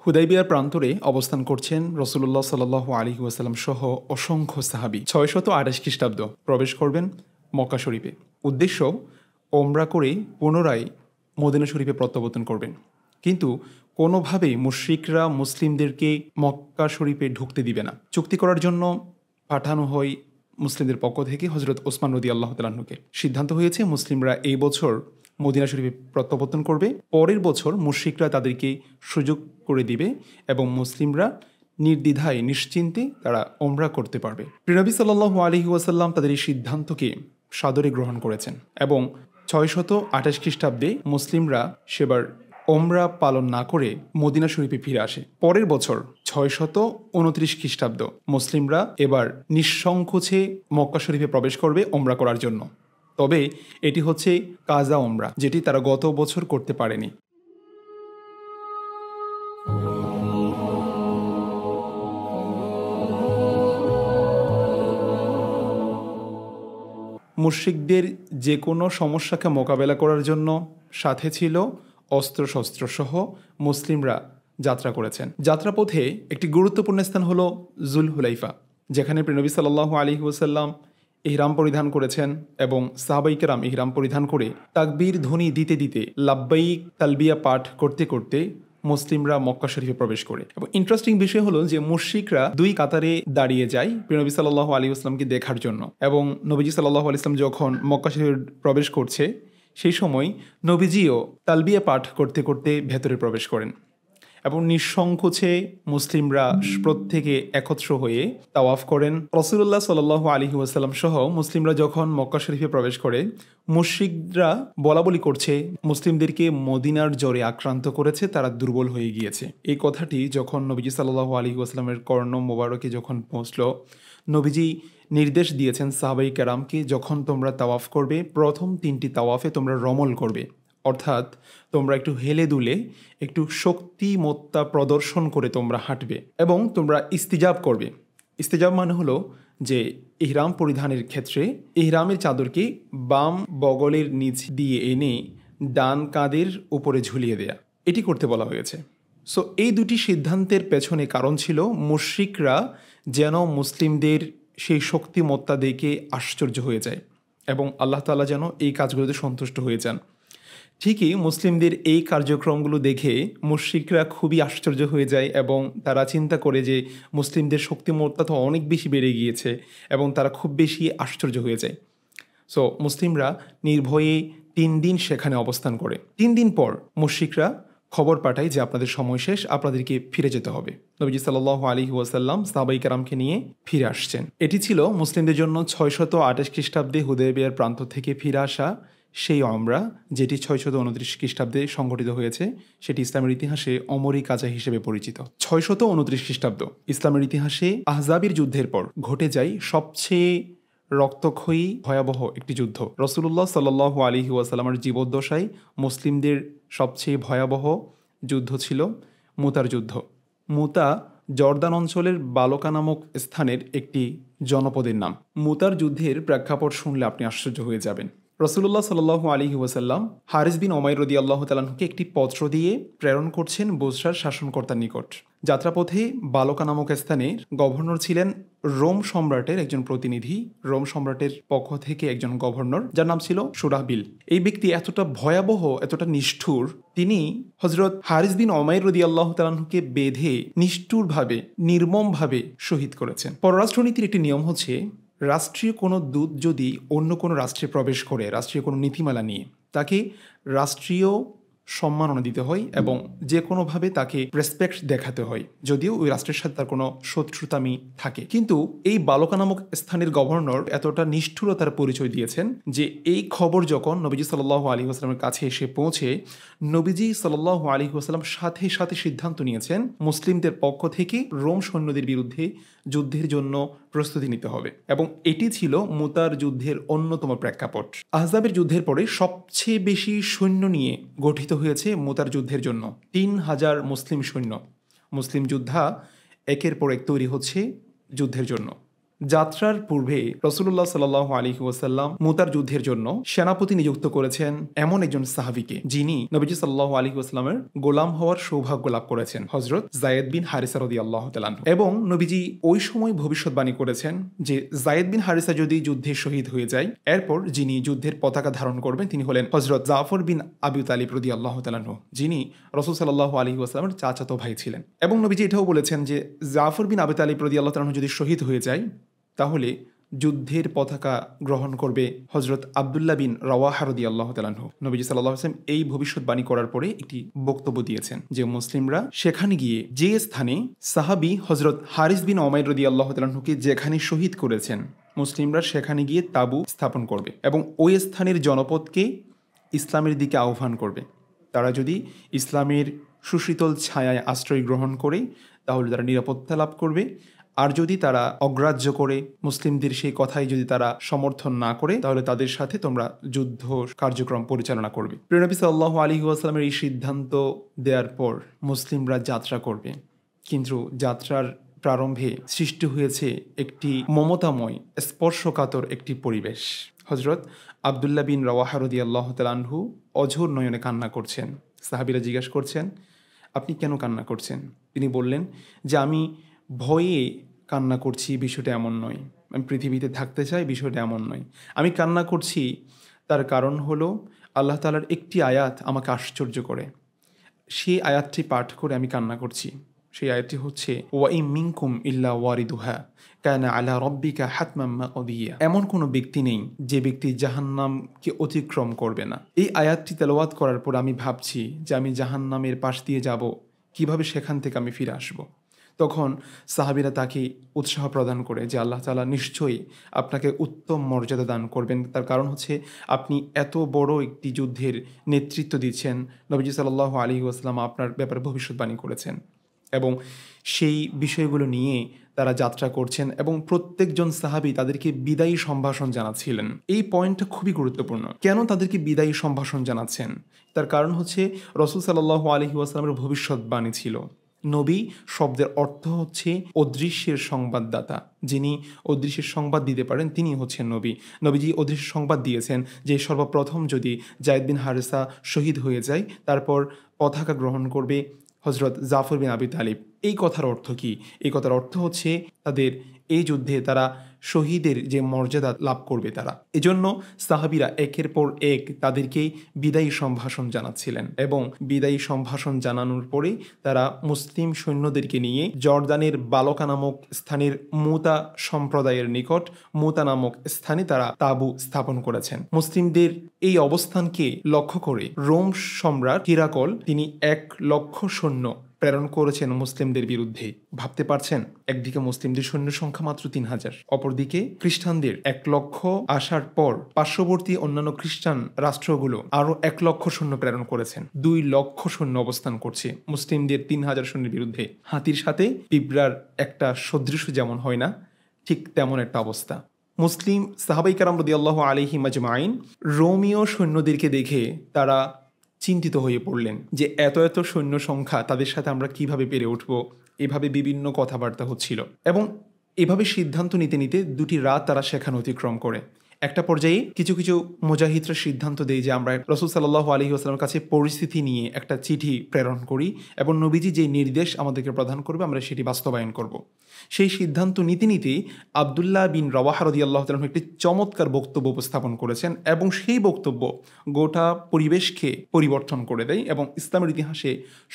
হুদাইবিয়ার প্রান্তরে অবস্থান করছেন রাসূলুল্লাহ সাল্লাল্লাহু আলাইহি ওয়াসাল্লাম সহ অসংখ্য সাহাবী। ৬২৮ খ্রিস্টাব্দ প্রবেশ করবেন মক্কা শরীফে। উদ্দেশ্য ওমরা করে পুনরায় মদিনা শরীফে প্রত্যাবর্তন করবেন। কিন্তু কোনোভাবেই মুশরিকরা মুসলিমদেরকে মক্কা শরীফে ঢুকতে দিবে না। চুক্তি করার জন্য পাঠানো হয় মুসলিমদের পক্ষ থেকে হযরত ওসমান রাদিয়াল্লাহু তাআলা আনহুকে। সিদ্ধান্ত হয়েছে মুসলিমরা এই বছর মদিনা শরীফে প্রত্যাবর্তন করবে, পরের বছর মুশরিকরা তাদেরকে সুযোগ করে দিবে এবং মুসলিমরা নির্দ্বিধায় নিশ্চিন্তে তারা ওমরা করতে পারবে। প্রিয় নবী সাল্লাল্লাহু আলাইহি ওয়াসাল্লাম তাদের এই সিদ্ধান্তকে সাদরে গ্রহণ করেছেন এবং ৬২৮ খ্রিস্টাব্দে মুসলিমরা সেবার ওমরা পালন না করে মদিনা শরীফে ফিরে আসে। পরের বছর ৬২৯ খ্রিস্টাব্দ মুসলিমরা এবার নিঃসংকোচে মক্কা শরীফে প্রবেশ করবে ওমরা করার জন্য। তবে এটি হচ্ছে কাজা ওমরা, যেটি তারা গত বছর করতে পারেনি। মুশরিকদের যে কোনো সমস্যাকে মোকাবেলা করার জন্য সাথে ছিল অস্ত্রশস্ত্রসহ মুসলিমরা যাত্রা করেছেন। যাত্রাপথে একটি গুরুত্বপূর্ণ স্থান হল জুলহুলাইফা, যেখানে প্রিয় নবী সাল্লাল্লাহু আলাইহি ওয়াসাল্লাম ইহরাম পরিধান করেছেন এবং সাহাবায়ে কেরাম ইহরাম পরিধান করে তাকবীর ধ্বনি দিতে দিতে লাব্বাইক তালবিয়া পাঠ করতে করতে মুসলিমরা মক্কা শরীফে প্রবেশ করে। এবং ইন্টারেস্টিং বিষয় হলো যে মুশরিকরা দুই কাতারে দাঁড়িয়ে যায় প্রিয় নবী সাল্লাল্লাহু আলাইহি ওয়াসাল্লামকে দেখার জন্য, এবং নবীজি সাল্লাল্লাহু আলাইহি ওয়াসাল্লাম যখন মক্কা শরীফে প্রবেশ করছে সেই সময় নবীজিও তালবিয়া পাঠ করতে করতে ভেতরে প্রবেশ করেন এবং নিঃসংকোচে মুসলিমরা প্রত্যেকে একত্র হয়ে তাওয়াফ করেন। রাসূলুল্লাহ সাল্লাল্লাহু আলাইহি ওয়াসাল্লাম সহ মুসলিমরা যখন মক্কা শরীফে প্রবেশ করে, মুশরিকরা বলাবলি করছে মুসলিমদেরকে মদিনার জ্বরে আক্রান্ত করেছে, তারা দুর্বল হয়ে গিয়েছে। এই কথাটি যখন নবীজি সাল্লাল্লাহু আলাইহি ওয়াসাল্লামের কর্ণ মোবারকে যখন পৌঁছল, নবীজি নির্দেশ দিয়েছেন সাহাবায়ে কেরামকে, যখন তোমরা তাওয়াফ করবে প্রথম ৩টি তাওয়াফে তোমরা রমল করবে, অর্থাৎ তোমরা একটু হেলে দুলে একটু শক্তিমত্তা প্রদর্শন করে তোমরা হাঁটবে এবং তোমরা ইস্তিজাব করবে। ইস্তিজাব মানে হলো যে ইহরাম পরিধানের ক্ষেত্রে ইহরামের চাদরকে বাম বগলের নিচ দিয়ে এনে ডান কাঁধের উপরে ঝুলিয়ে দেয়া, এটি করতে বলা হয়েছে। সো এই দুটি সিদ্ধান্তের পেছনে কারণ ছিল মুশরিকরা যেন মুসলিমদের সেই শক্তিমত্তা দেখে আশ্চর্য হয়ে যায় এবং আল্লাহ তাআলা যেন এই কাজগুলোতে সন্তুষ্ট হয়ে যান। ঠিকই মুসলিমদের এই কার্যক্রমগুলো দেখে মুশরিকরা খুবই আশ্চর্য হয়ে যায় এবং তারা চিন্তা করে যে মুসলিমদের শক্তিমত্তা তো অনেক বেশি বেড়ে গিয়েছে এবং তারা খুব বেশি আশ্চর্য হয়ে যায়। সো মুসলিমরা নির্ভয়ে ৩ দিন সেখানে অবস্থান করে। ৩ দিন পর মুশরিকরা খবর পাঠায় যে আপনাদের সময় শেষ, আপনাদেরকে ফিরে যেতে হবে। নবীজি সাল্লাল্লাহু আলাইহি ওয়াসাল্লাম সাহাবায়ে কেরামকে নিয়ে ফিরে আসছেন। এটি ছিল মুসলিমদের জন্য ৬২৮ খ্রিস্টাব্দে হুদায়বিয়ার প্রান্ত থেকে ফিরে আসা সেই ওমরা, যেটি ৬২৯ খ্রিস্টাব্দে সংঘটিত হয়েছে। সেটি ইসলামের ইতিহাসে অমরি কাজা হিসেবে পরিচিত। ৬২৯ খ্রিস্টাব্দ ইসলামের ইতিহাসে আহজাবের যুদ্ধের পর ঘটে যায় সবচেয়ে রক্তক্ষয়ী ভয়াবহ একটি যুদ্ধ। রাসূলুল্লাহ সাল্লাল্লাহু আলাইহি ওয়াসাল্লামের জীবদ্দশায় মুসলিমদের সবচেয়ে ভয়াবহ যুদ্ধ ছিল মুতার যুদ্ধ। মুতা জর্দান অঞ্চলের বালকা নামক স্থানের একটি জনপদের নাম। মুতার যুদ্ধের প্রেক্ষাপট শুনলে আপনি আশ্চর্য হয়ে যাবেন। রাসূলুল্লাহ সাল্লাল্লাহু আলাইহি ওয়াসাল্লাম হারিস বিন উমাইর রাদিয়াল্লাহু তাআলা আনহুকে একটি পত্র দিয়ে প্রেরণ করছেন বুসরার শাসনকর্তার নিকট। যাত্রাপথে বালকা নামক স্থানে গভর্নর ছিলেন রোম সম্রাটের একজন প্রতিনিধি, রোম সম্রাটের পক্ষ থেকে একজন গভর্নর, যার নাম ছিল সুরাহবিল। এই ব্যক্তি এতটা ভয়াবহ, এতটা নিষ্ঠুর, তিনি হযরত হারিস বিন উমাইর রাদিয়াল্লাহু তাআলা আনহুকে বেঁধে নিষ্ঠুরভাবে, নির্মমভাবে শহীদ করেছেন। পররাষ্ট্রনীতির একটি নিয়ম হচ্ছে, রাষ্ট্রীয় কোনো দূত যদি অন্য কোনো রাষ্ট্রে প্রবেশ করে রাষ্ট্রীয় কোনো নীতিমালা নিয়ে, তাকে রাষ্ট্রীয় সম্মাননা দিতে হয় এবং যে কোনোভাবে তাকে রেসপেক্ট দেখাতে হয়, যদিও ওই রাষ্ট্রের সাথে তার কোনো শত্রুতামি থাকে। কিন্তু এই বালকা নামক স্থানের গভর্নর এতটা নিষ্ঠুরতার পরিচয় দিয়েছেন যে এই খবর যখন নবীজি সাল্লাল্লাহু আলাইহি ওয়াসাল্লামের কাছে এসে পৌঁছে, নবীজি সাল্লাল্লাহু আলাইহি ওয়াসাল্লাম সাথে সাথে সিদ্ধান্ত নিয়েছেন মুসলিমদের পক্ষ থেকে রোম সৈন্যদের বিরুদ্ধে যুদ্ধের জন্য প্রস্তুতি নিতে হবে এবং এটি ছিল মুতার যুদ্ধের অন্যতম প্রেক্ষাপট। আহজাবের যুদ্ধের পরে সবচেয়ে বেশি সৈন্য নিয়ে গঠিত হয়েছে মুতার যুদ্ধের জন্য ৩,০০০ মুসলিম সৈন্য। মুসলিম যোদ্ধা একের পর এক তৈরি হচ্ছে যুদ্ধের জন্য। যাত্রার পূর্বে রাসূলুল্লাহ সাল্লাল্লাহু আলাইহি ওয়াসাল্লাম মুতার যুদ্ধের জন্য সেনাপতি নিযুক্ত করেছেন এমন একজন সাহাবীকে, যিনি নবীজি সাল্লাল্লাহু আলাইহি ওয়াসাল্লামের গোলাম হওয়ার সৌভাগ্য লাভ করেছেন, হযরত যায়েদ বিন হারিসা রাদিয়াল্লাহু তাআলা আনহু। এবং নবীজি ওই সময় ভবিষ্যৎবাণী করেছেন যে যায়েদ বিন হারিসা যদি যুদ্ধে শহীদ হয়ে যায়, এরপর যিনি যুদ্ধের পতাকা ধারণ করবেন তিনি হলেন হযরত জাফর বিন আবু তালিব রাদিয়াল্লাহু তাআলা আনহু, যিনি রাসূল সাল্লাল্লাহু আলাইহি ওয়াসাল্লামের চাচাতো ভাই ছিলেন। এবং নবীজি এটাও বলেছেন যে জাফর বিন আবু তালিব রাদিয়াল্লাহু তাআলা আনহু যদি শহীদ হয়ে যায়, তাহলে যুদ্ধের পতাকা গ্রহণ করবে হযরত আব্দুল্লাহ বিন রাওয়াহা রাদিয়াল্লাহু তাআলা আনহু। নবীজি সাল্লাল্লাহু আলাইহি ওয়াসাল্লাম এই ভবিষ্যৎবাণী করার পরে একটি বক্তব্য দিয়েছেন যে মুসলিমরা সেখানে গিয়ে যে স্থানে সাহাবী হযরত হারিস বিন উমাইর রাদিয়াল্লাহু তাআলা আনহুকে যেখানে শহীদ করেছেন, মুসলিমরা সেখানে গিয়ে তাঁবু স্থাপন করবে এবং ওই স্থানের জনপদকে ইসলামের দিকে আহ্বান করবে। তারা যদি ইসলামের সুশীতল ছায়ায় আশ্রয় গ্রহণ করে তাহলে তারা নিরাপত্তা লাভ করবে, আর যদি তারা অগ্রাহ্য করে মুসলিমদের সেই কথাই যদি তারা সমর্থন না করে, তাহলে তাদের সাথে তোমরা যুদ্ধ কার্যক্রম পরিচালনা করবে। প্রিয় নবী সাল্লাল্লাহু আলাইহি ওয়াসাল্লামের এই সিদ্ধান্ত দেওয়ার পর মুসলিমরা যাত্রা করবে, কিন্তু যাত্রার প্রারম্ভে সৃষ্টি হয়েছে একটি মমতাময় স্পর্শকাতর একটি পরিবেশ। হযরত আব্দুল্লাহ বিন রাওয়াহা রাদিয়াল্লাহু তাআলা আনহু অঝোর নয়নে কান্না করছেন। সাহাবীরা জিজ্ঞাসা করছেন, আপনি কেন কান্না করছেন? তিনি বললেন যে আমি ভয়ে কান্না করছি, বিষয়টা এমন নয়। আমি পৃথিবীতে থাকতে চাই, বিষয়টা এমন নয়। আমি কান্না করছি তার কারণ হলো আল্লাহ তাআলার একটি আয়াত আমাকে আশ্চর্য করে। সেই আয়াতটি পাঠ করে আমি কান্না করছি। সেই আয়াতটি হচ্ছে ওয়া ইম মিনকুম ইল্লা ওয়ারিদুহা কানা আলা রাব্বিকা হাতমান মাকদিয়া। এমন কোনো ব্যক্তি নেই যে ব্যক্তি জাহান্নামকে অতিক্রম করবে না। এই আয়াতটি তেলাওয়াত করার পর আমি ভাবছি যে আমি জাহান্নামের পাশ দিয়ে যাব, কিভাবে সেখান থেকে আমি ফিরে আসব। তখন সাহাবীরা তাকে উৎসাহ প্রদান করে যে আল্লাহ তাআলা নিশ্চয়ই আপনাকে উত্তম মর্যাদা দান করবেন। তার কারণ হচ্ছে আপনি এত বড় একটি যুদ্ধের নেতৃত্ব দিচ্ছেন, নবীজি সাল্লাল্লাহু আলাইহি ওয়াসাল্লাম আপনার ব্যাপারে ভবিষ্যৎবাণী করেছেন। এবং সেই বিষয়গুলো নিয়ে তারা যাত্রা করছেন এবং প্রত্যেকজন সাহাবী তাদেরকে বিদায়ী সম্ভাষণ জানাচ্ছিলেন। এই পয়েন্টটা খুবই গুরুত্বপূর্ণ। কেন তাদেরকে বিদায়ী সম্ভাষণ জানাচ্ছেন? তার কারণ হচ্ছে রাসূল সাল্লাল্লাহু আলাইহি ওয়াসাল্লামের ভবিষ্যৎবাণী ছিল। নবী শব্দের অর্থ হচ্ছে অদৃশ্যের সংবাদদাতা। যিনি অদৃশ্যের সংবাদ দিতে পারেন তিনি হচ্ছেন নবী। নবীজি অদৃশ্যের সংবাদ দিয়েছেন যে সর্বপ্রথম যদি যায়েদ বিন হারিসা শহীদ হয়ে যায়, তারপর পতাকা গ্রহণ করবে হযরত জাফর বিন আবি তালিব। এই কথার অর্থ কি? এই কথার অর্থ হচ্ছে তাদের এই যুদ্ধে তারা শহীদের যে মর্যাদা লাভ করবে তারা। এজন্য সাহাবীরা একের পর এক তাদেরকে বিদায়ী সম্ভাষণ জানাচ্ছিলেন এবং বিদায়ী সম্ভাষণ জানানোর পরে তারা মুসলিম সৈন্যদেরকে নিয়ে জর্দানের বালকা নামক স্থানের মুতা সম্প্রদায়ের নিকট মুতা নামক স্থানে তারা তাঁবু স্থাপন করেছেন। মুসলিমদের এই অবস্থানকে লক্ষ্য করে রোম সম্রাট হিরাকল তিনি 1,00,000 সৈন্য প্রেরণ করেছেন মুসলিমদের বিরুদ্ধে। ভাবতে পারছেন, একদিকে মুসলিমদের সৈন্য সংখ্যা মাত্র 3,000, অপরদিকে খ্রিস্টানদের 1,00,000 আসার পর পার্শ্ববর্তী অন্যান্য খ্রিস্টান রাষ্ট্রগুলো আরো 1,00,000 সৈন্য প্রেরণ করেছেন। 2,00,000 সৈন্য অবস্থান করছে মুসলিমদের 3,000 সৈন্যের বিরুদ্ধে। হাতির সাথে পিঁপড়ার একটা সদৃশ্য যেমন হয় না, ঠিক তেমন একটা অবস্থা। মুসলিম সাহাবাই কেরাম রাদিয়াল্লাহু আলাইহিম আজমাইন রোমীয় সৈন্যদেরকে দেখে তারা চিন্তিত হয়ে পড়লেন যে এত এত সৈন্য সংখ্যা, তাদের সাথে আমরা কিভাবে পেরে উঠব। এভাবে বিভিন্ন কথাবার্তা হচ্ছিল এবং এভাবে সিদ্ধান্ত নিতে নিতে 2টি রাত তারা সেখানে অতিক্রম করে। একটা পর্যায়ে কিছু কিছু মুজাহিদরা সিদ্ধান্ত দেয় যে আমরা রাসূল সাল্লাল্লাহু আলাইহি ওয়াসাল্লামের কাছে পরিস্থিতি নিয়ে একটা চিঠি প্রেরণ করি এবং নবীজি যে নির্দেশ আমাদেরকে প্রদান করবে আমরা সেটি বাস্তবায়ন করব। সেই সিদ্ধান্ত নিতে নিতেই আব্দুল্লাহ বিন রাওয়াহা রাদিয়াল্লাহু তাআলা একটি চমৎকার বক্তব্য উপস্থাপন করেছেন এবং সেই বক্তব্য গোটা পরিবেশকে পরিবর্তন করে দেয় এবং ইসলামের ইতিহাসে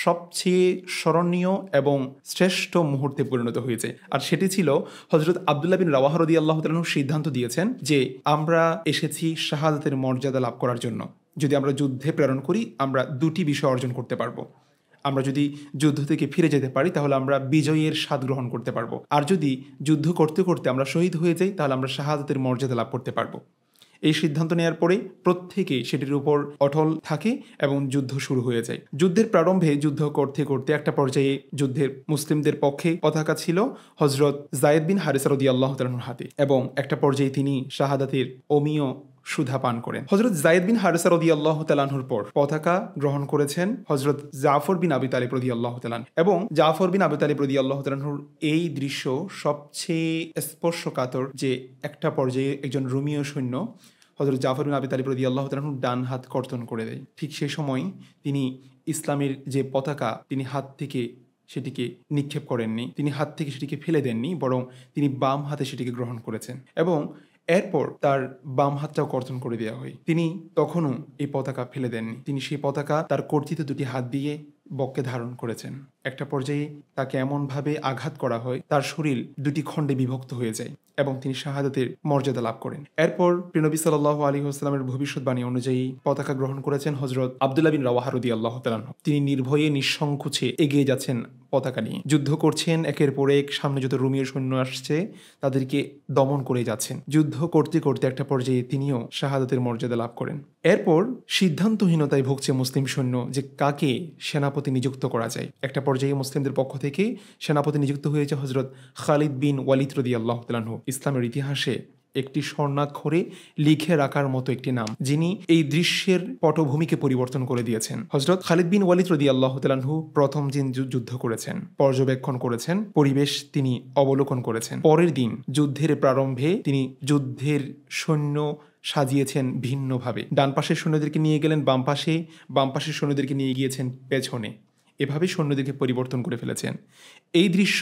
সবচেয়ে স্মরণীয় এবং শ্রেষ্ঠ মুহূর্তে পরিণত হয়েছে। আর সেটি ছিল হযরত আব্দুল্লাহ বিন রাওয়াহা রাদিয়াল্লাহু তাআলা সিদ্ধান্ত দিয়েছেন যে আমরা এসেছি শাহাদাতের মর্যাদা লাভ করার জন্য। যদি আমরা যুদ্ধে প্রেরণ করি আমরা 2টি বিষয় অর্জন করতে পারবো। আমরা যদি যুদ্ধ থেকে ফিরে যেতে পারি তাহলে আমরা বিজয়ের স্বাদ গ্রহণ করতে পারবো, আর যদি যুদ্ধ করতে করতে আমরা শহীদ হয়ে যাই তাহলে আমরা শাহাদাতের মর্যাদা লাভ করতে পারবো। এই সিদ্ধান্ত নেওয়ার পরে প্রত্যেকে সেটির উপর অটল থাকে এবং যুদ্ধ শুরু হয়ে যায়। যুদ্ধের প্রারম্ভে যুদ্ধ করতে করতে একটা পর্যায়ে যুদ্ধের মুসলিমদের পক্ষে পতাকা ছিল হযরত যায়েদ বিন হারিসা রাদিয়াল্লাহু তাআলার হাতে এবং একটা পর্যায়ে তিনি শাহাদাতের অমীয় সুধা পান করেন। হযরত যায়েদ বিন হারেসা রাদিয়াল্লাহু তাআলা আনহুর পর পতাকা গ্রহণ করেছেন হযরত জাফর বিন আবি তালিব রাদিয়াল্লাহু তাআলা আনহু। এবং জাফর বিন আবি তালিব রাদিয়াল্লাহু তাআলা আনহুর এই দৃশ্য সবচেয়ে স্পর্শকাতর, যে একটা পর্যায়ে একজন রোমীয় সৈন্য হযরত জাফর বিন আবি তালিব রাদিয়াল্লাহু তাআলা আনহুর ডান হাত কর্তন করে দেয়। ঠিক সেই সময় তিনি ইসলামের যে পতাকা, তিনি হাত থেকে সেটিকে নিক্ষেপ করেননি, তিনি হাত থেকে সেটিকে ফেলে দেননি, বরং তিনি বাম হাতে সেটিকে গ্রহণ করেছেন এবং এরপর তার বাম হাতটাও কর্তন করে দেওয়া হয়। তিনি তখনও এই পতাকা ফেলে দেননি, তিনি সেই পতাকা তার কর্তৃত দুটি হাত দিয়ে বক্ষে ধারণ করেছেন। একটা পর্যায়ে তাকে এমনভাবে আঘাত করা হয়, তার শরীর দুটি খণ্ডে বিভক্ত হয়ে যায় এবং তিনি শাহাদাতের মর্যাদা লাভ করেন। এরপর প্রিয় নবী সাল্লাল্লাহু আলাইহি ওয়াসাল্লামের ভবিষ্যৎবাণী অনুযায়ী পতাকা গ্রহণ করেছেন হযরত আব্দুল্লাহ বিন রাওয়াহা রাদিয়াল্লাহু তাআলা আনহু। তিনি নির্ভয়ে নিঃসংকোচে এগিয়ে যাচ্ছেন পতাকা নিয়ে, যুদ্ধ করছেন একের পর এক, সামনে যত রোমীয় সৈন্য আসছে তাদেরকে দমন করে যাচ্ছেন। যুদ্ধ করতে করতে একটা পর্যায়ে তিনিও শাহাদাতের মর্যাদা লাভ করেন। এরপর সিদ্ধান্তহীনতায় ভুগছে মুসলিম সৈন্য যে কাকে সেনাপতি নিযুক্ত করা যায়। একটা পর্যায়ে মুসলিমদের পক্ষ থেকে সেনাপতি নিযুক্ত হয়েছে হযরত খালিদ বিন ওয়ালিদ রাদিয়াল্লাহু তাআলা আনহু। ইসলামের ইতিহাসে একটি স্বর্ণাক্ষরে লিখে রাখার মতো একটি নাম, যিনি এই দৃশ্যের পটভূমিকে পরিবর্তন করে দিয়েছেন। হযরত খালিদ বিন ওয়ালিদ রাদিয়াল্লাহু তাআলা আনহু প্রথম দিন যুদ্ধ করেছেন, পর্যবেক্ষণ করেছেন, পরিবেশ তিনি অবলোকন করেছেন। পরের দিন যুদ্ধের প্রারম্ভে তিনি যুদ্ধের সৈন্য সাজিয়েছেন ভিন্নভাবে। ডান পাশের সৈন্যদেরকে নিয়ে গেলেন বাম পাশে, বাম পাশের সৈন্যদেরকে নিয়ে গিয়েছেন পেছনে। এভাবে সৈন্যদেরকে পরিবর্তন করে ফেলেছেন। এই দৃশ্য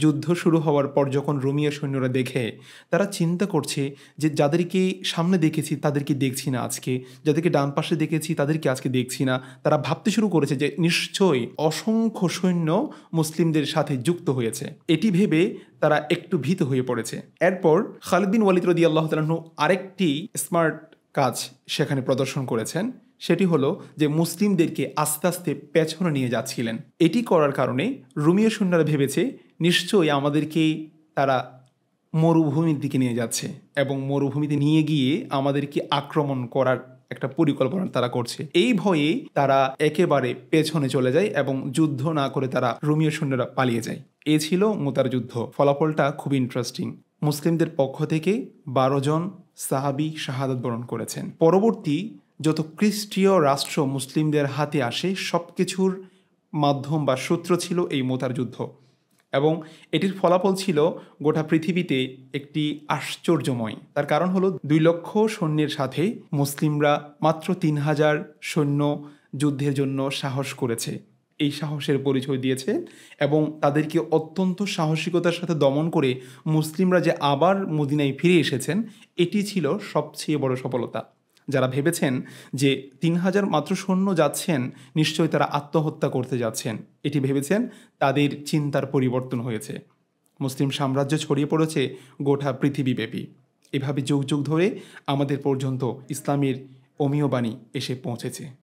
যুদ্ধ শুরু হওয়ার পর যখন রোমীয় সৈন্যরা দেখে, তারা চিন্তা করছে যে যাদেরকে সামনে দেখেছি তাদেরকে দেখছি না আজকে, যাদেরকে ডান পাশে দেখেছি তাদেরকে আজকে দেখছি না। তারা ভাবতে শুরু করেছে যে নিশ্চয়ই অসংখ্য সৈন্য মুসলিমদের সাথে যুক্ত হয়েছে। এটি ভেবে তারা একটু ভীত হয়ে পড়েছে। এরপর খালিদ বিন ওয়ালিদ রাদিয়াল্লাহু তাআলা আনহু আরেকটি স্মার্ট কাজ সেখানে প্রদর্শন করেছেন। সেটি হলো যে মুসলিমদেরকে আস্তে আস্তে পেছনে নিয়ে যাচ্ছিলেন। এটি করার কারণে রোমীয় সৈন্যরা ভেবেছে নিশ্চয়ই আমাদেরকে তারা মরুভূমির দিকে নিয়ে যাচ্ছে এবং মরুভূমিতে নিয়ে গিয়ে আমাদেরকে আক্রমণ করার একটা পরিকল্পনা তারা করছে। এই ভয়ে তারা একেবারে পেছনে চলে যায় এবং যুদ্ধ না করে তারা রোমীয় সৈন্যরা পালিয়ে যায়। এ ছিল মুতার যুদ্ধ। ফলাফলটা খুব ইন্টারেস্টিং। মুসলিমদের পক্ষ থেকে 12 জন সাহাবী শাহাদাত বরণ করেছেন। পরবর্তী যত খ্রিস্টীয় রাষ্ট্র মুসলিমদের হাতে আসে সবকিছুর মাধ্যম বা সূত্র ছিল এই মুতার যুদ্ধ এবং এটির ফলাফল ছিল গোটা পৃথিবীতে একটি আশ্চর্যময়। তার কারণ হলো 2 লক্ষ সৈন্যের সাথে মুসলিমরা মাত্র 3000 সৈন্য যুদ্ধের জন্য সাহস করেছে। এই সাহসের পরিচয় দিয়েছে এবং তাদেরকে অত্যন্ত সাহসিকতার সাথে দমন করে মুসলিমরা যে আবার মদিনায় ফিরে এসেছেন, এটি ছিল সবচেয়ে বড় সফলতা। যারা ভেবেছেন যে 3000 মাত্র সৈন্য যাচ্ছেন, নিশ্চয়ই তারা আত্মহত্যা করতে যাচ্ছেন, এটি ভেবেছেন, তাদের চিন্তার পরিবর্তন হয়েছে। মুসলিম সাম্রাজ্য ছড়িয়ে পড়েছে গোটা পৃথিবীব্যাপী। এভাবে যুগ যুগ ধরে আমাদের পর্যন্ত ইসলামের অমীয় বাণী এসে পৌঁছেছে।